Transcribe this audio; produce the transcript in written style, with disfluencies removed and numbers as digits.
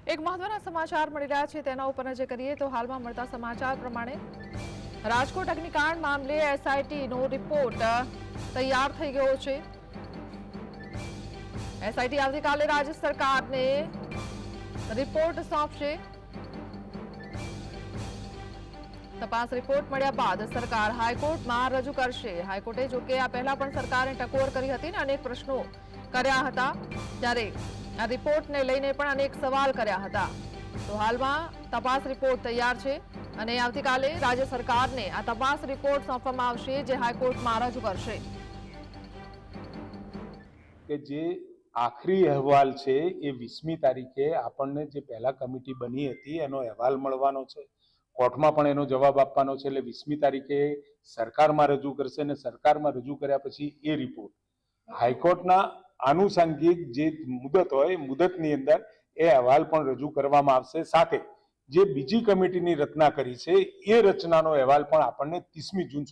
એક મહત્વના સમાચાર મળી રહ્યા છે તેના ઉપર નજર કરીએ તો હાલમાં મળતા સમાચાર પ્રમાણે રાજકોટ અગ્નિકાંડ મામલે એસઆઈટીનો રિપોર્ટ તૈયાર થઈ ગયો છે। એસઆઈટી આવતીકાલે રાજ્ય સરકારને રિપોર્ટ સોંપશે। તપાસ રિપોર્ટ મળ્યા બાદ સરકાર હાઈકોર્ટમાં રજૂ કરશે। હાઈકોર્ટે જોકે આ પહેલા પણ સરકારને ટકોર કરી હતી અને અનેક પ્રશ્નો કર્યા હતા, ત્યારે આ રિપોર્ટને લઈને પણ અનેક સવાલ કર્યા હતા। તો હાલમાં તપાસ રિપોર્ટ તૈયાર છે અને આવતીકાલે રાજ્ય સરકારને આ તપાસ રિપોર્ટ સોંપવામાં આવશે, જે હાઈકોર્ટમાં રજૂ કરશે। કે જે આખરી અહેવાલ છે એ 20મી તારીખે આપણને જે પહેલા કમિટી બની હતી એનો અહેવાલ મળવાનો છે, કોર્ટમાં પણ એનો જવાબ આપવાનો છે। એટલે 20મી તારીખે સરકારમાં રજૂ કરશે અને સરકારમાં રજૂ કર્યા પછી એ રિપોર્ટ હાઈકોર્ટના આનુષંગિક જે મુદત હોય એ મુદતની અંદર એ અહેવાલ પણ રજૂ કરવામાં આવશે। સાથે જે બીજી કમિટીની રચના કરી છે એ રચનાનો અહેવાલ પણ આપણને 30મી જૂન